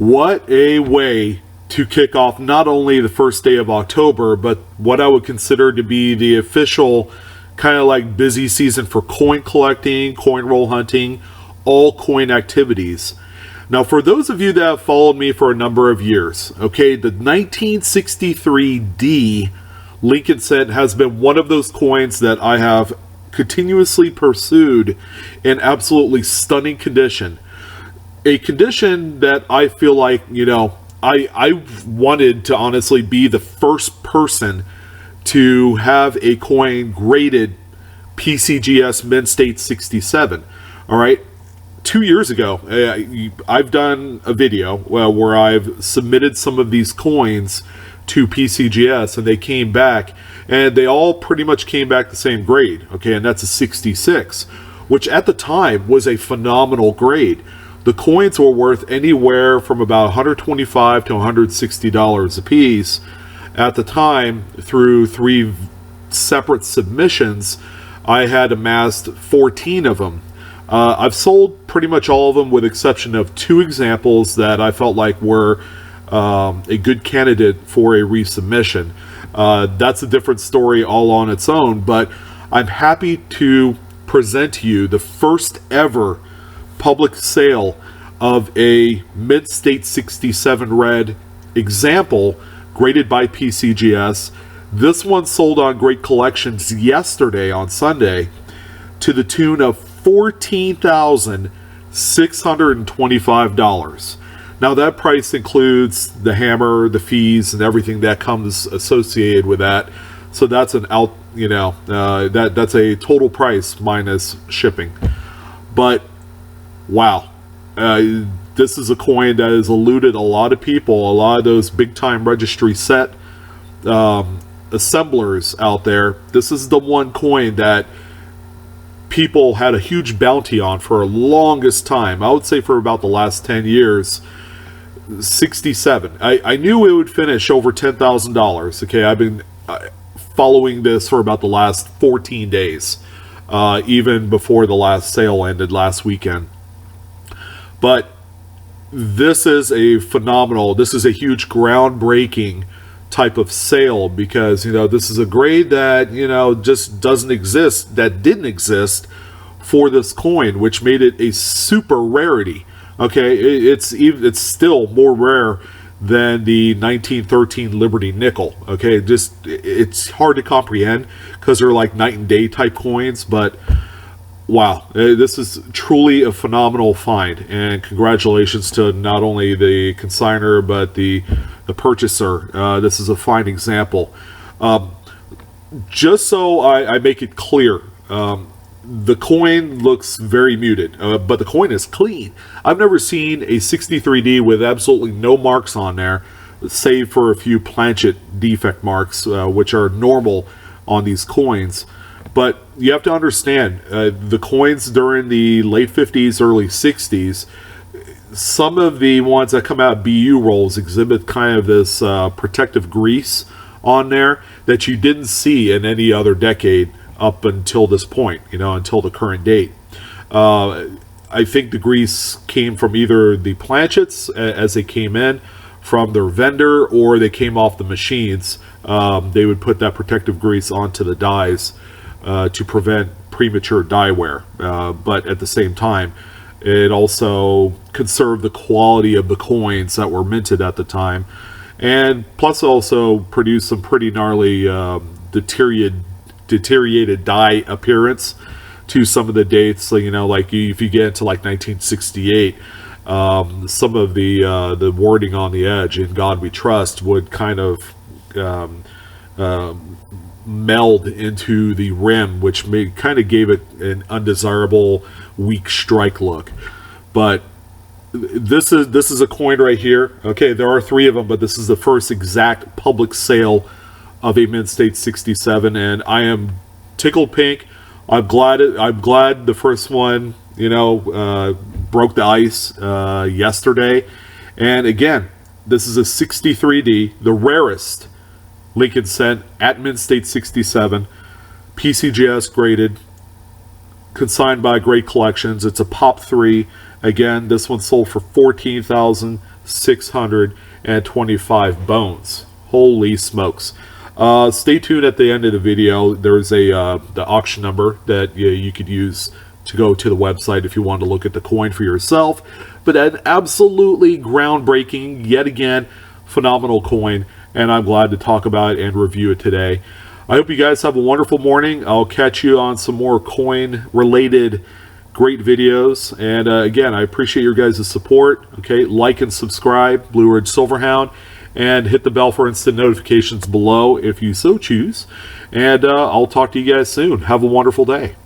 What a way to kick off not only the first day of October, but what I would consider to be the official kind of like busy season for coin collecting, coin roll hunting, all coin activities. Now, for those of you that have followed me for a number of years, okay, the 1963D Lincoln cent has been one of those coins that I have continuously pursued in absolutely stunning condition. A condition that I feel like, I wanted to honestly be the first person to have a coin graded PCGS Mint State 67. All right. 2 years ago, I've done a video where I've submitted some of these coins to PCGS, and they came back, and they all pretty much came back the same grade. Okay, and that's a 66, which at the time was a phenomenal grade. The coins were worth anywhere from about $125 to $160 a piece at the time. Through 3 separate submissions, I had amassed 14 of them. I've sold pretty much all of them with exception of 2 examples that I felt like were a good candidate for a resubmission. That's a different story all on its own, but I'm happy to present to you the first ever public sale of a Mint State 67 red example graded by PCGS. This one sold on Great Collections yesterday on Sunday to the tune of $14,625. Now that price includes the hammer, the fees, and everything that comes associated with that. So that's an that's a total price minus shipping. But wow, this is a coin that has eluded a lot of people, a lot of those big time registry set assemblers out there. This is the one coin that people had a huge bounty on for the longest time. I would say for about the last 10 years. 67. I knew it would finish over $10,000. Okay, I've been following this for about the last 14 days, even before the last sale ended last weekend. But this is a phenomenal, this is a huge groundbreaking type of sale, because this is a grade that just doesn't exist, that didn't exist for this coin, which made it a super rarity. Okay, it's still more rare than the 1913 Liberty nickel. Okay, it's hard to comprehend because they're like night and day type coins, but wow, this is truly a phenomenal find, and congratulations to not only the consignor but the purchaser. This is a fine example. Just so I make it clear, the coin looks very muted, but the coin is clean. I've never seen a 63D with absolutely no marks on there, save for a few planchet defect marks, which are normal on these coins. But you have to understand, the coins during the late 50s, early 60s, some of the ones that come out BU rolls exhibit kind of this protective grease on there that you didn't see in any other decade up until this point, until the current date. I think the grease came from either the planchets as they came in from their vendor, or they came off the machines. They would put that protective grease onto the dies to prevent premature die wear. But at the same time, it also conserved the quality of the coins that were minted at the time, and plus also produced some pretty gnarly deteriorated die appearance to some of the dates. So, like if you get into like 1968, some of the wording on the edge, "In God We Trust," would kind of meld into the rim, which kind of gave it an undesirable weak strike look. But this is a coin right here. Okay, there are 3 of them, but this is the first exact public sale of a Mint State 67, and I am tickled pink. I'm glad the first one, broke the ice yesterday. And again, this is a 63D, the rarest Lincoln cent at Mint State 67, PCGS graded, consigned by Great Collections. It's a Pop 3. Again, this one sold for $14,000 625 bones. Holy smokes. Stay tuned at the end of the video. There's the auction number that you could use to go to the website if you want to look at the coin for yourself. But an absolutely groundbreaking, yet again, phenomenal coin, and I'm glad to talk about it and review it today. I hope you guys have a wonderful morning. I'll catch you on some more coin related great videos, and again, I appreciate your guys' support. Okay, like and subscribe, Blue Ridge Silverhound, and hit the bell for instant notifications below if you so choose. And I'll talk to you guys soon. Have a wonderful day.